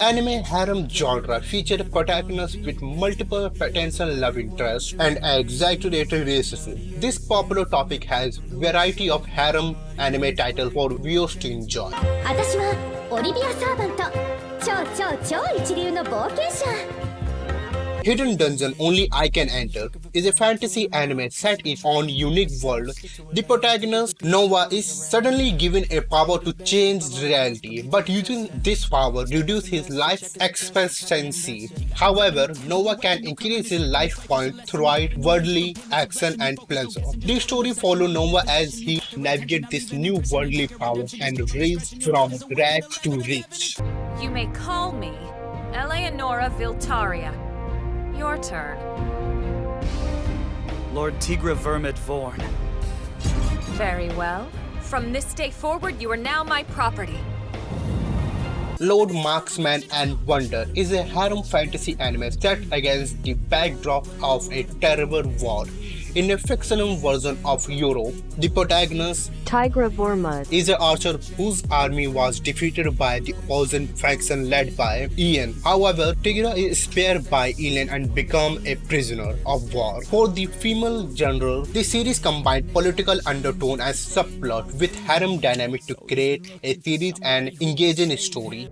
Anime harem genre featured protagonists with multiple potential love interests and exaggerated racism. This popular topic has variety of harem anime titles for viewers to enjoy. 私はオリビア・サーバント超一流の冒険者 Hidden Dungeon Only I Can Enter is a fantasy anime set in a unique world. The protagonist, Nova, is suddenly given a power to change reality, but using this power reduces his life expectancy. However, Nova can increase his life points throughout worldly action and pleasure. The story follows Nova as he navigates this new worldly power and raise from rags to rich. You may call me Eleonora Viltaria. Your turn. Lord Tigra Vermid Vorn. Very well. From this day forward, you are now my property. Lord Marksman and Wonder is a harem fantasy anime set against the backdrop of a terrible war. In a fictional version of Europe, the protagonist Tigra Vormud is an archer whose army was defeated by the opposing faction led by Ian. However, Tigra is spared by Ian and becomes a prisoner of war. For the female general, the series combined political undertone and subplot with harem dynamic to create a series and engaging story.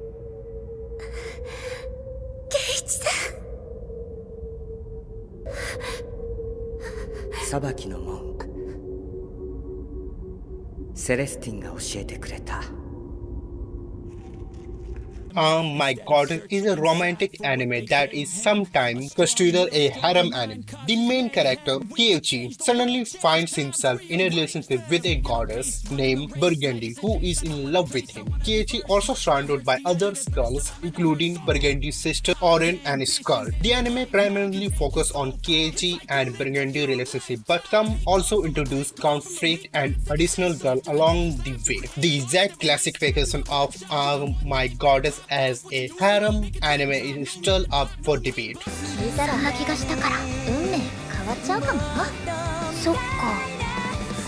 裁きの門セレスティンが教えてくれた My God is a romantic anime that is sometimes considered a harem anime. The main character, Keiichi, suddenly finds himself in a relationship with a goddess named Burgundy, who is in love with him. Keiichi also surrounded by other skulls, including Burgundy's sister Oren and Skull. The anime primarily focuses on Keiichi and Burgundy relationship, but some also introduce conflict and additional girl along the way. The exact classification of My Goddess as a harem anime is still up for debate. そんな気がしたから運命変わっちゃうかもそっか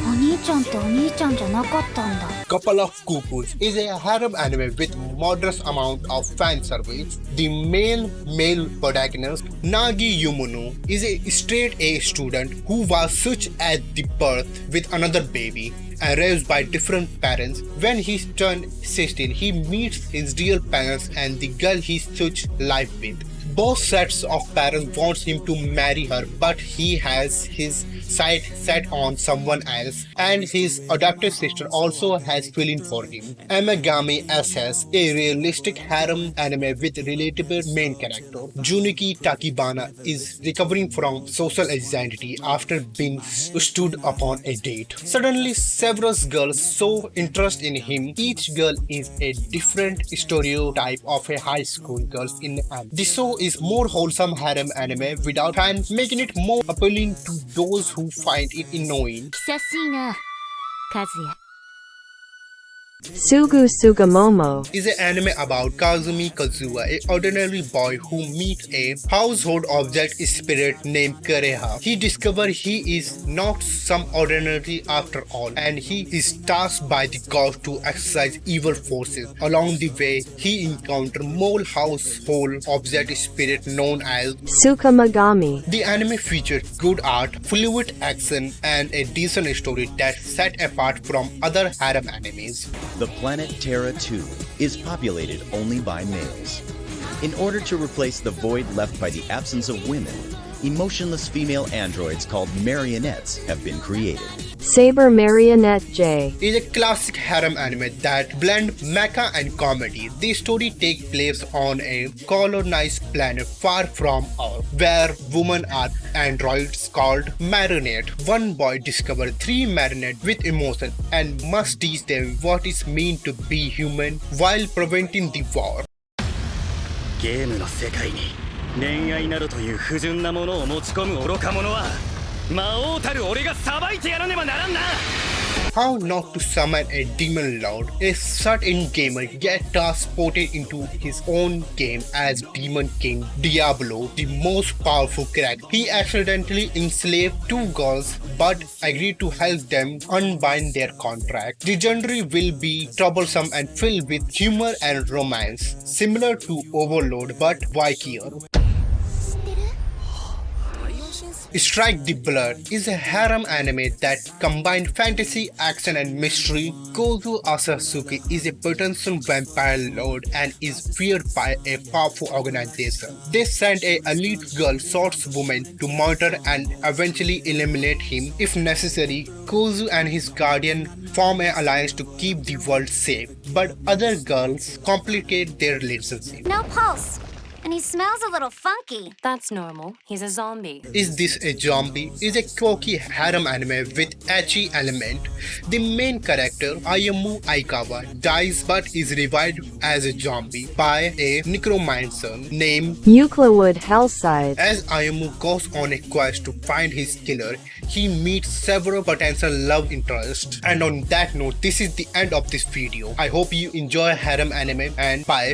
お兄ちゃんってお兄ちゃんじゃなかったんだ Couple of Cuckoos is a harem anime with modest amount of fan service. The male protagonist, Nagi Yumunu, is a straight A student who was such at the birth with another baby and raised by different parents. When he turned 16, he meets his real parents and the girl he such life with. Both sets of parents wants him to marry her, but he has his sight set on someone else, and his adopted sister also has feeling for him. Amagami SS, a realistic harem anime with relatable main character. Junichi Takibana is recovering from social anxiety after being stood upon a date. Suddenly, several girls show interest in him. Each girl is a different stereotype of a high school girl in anime. The show is more wholesome harem anime without fans, making it more appealing to those who find it annoying. 久しいな和也 Sugu Sugamomo is an anime about Kazumi Kazuha, an ordinary boy who meets a household object spirit named Kareha. He discovers he is not some ordinary after all, and he is tasked by the gods to exercise evil forces. Along the way, he encounters more household object spirit known as Sukamagami. The anime features good art, fluid action, and a decent story that set apart from other harem animes. The planet Terra 2 is populated only by males. In order to replace the void left by the absence of women, emotionless female androids called marionettes have been created. Saber Marionette J is a classic harem anime that blends mecha and comedy. The story takes place on a colonized planet far from Earth, where women are androids called marionette. One boy discovers 3 marionettes with emotion and must teach them what it means to be human while preventing the war. ゲームの世界に恋愛などという不純なものを持ち込む愚か者は魔王たる俺が裁いてやらねばならんな how not to summon a demon lord. A certain gamer gets transported into his own game as Demon King Diablo, the most powerful character. He accidentally enslaved two girls but agreed to help them unbind their contract. The genre will be troublesome and filled with humor and romance, similar to Overlord but wackier. Strike the Blood is a harem anime that combines fantasy, action, and mystery. Kozu Asasuke is a potential vampire lord and is feared by a powerful organization. They send a elite girl swordswoman to monitor and eventually eliminate him if necessary. Kozu and his guardian form an alliance to keep the world safe, but other girls complicate their relationship. No pulse. And he smells a little funky. That's normal. He's a zombie. Is This a Zombie is a quirky harem anime with ecchi element. The main character, Ayumu Aikawa, dies but is revived as a zombie by a necromancer named Euclid Hellside. As Ayumu goes on a quest to find his killer, he meets several potential love interests. And on that note, this is the end of this video. I hope you enjoy harem anime and bye.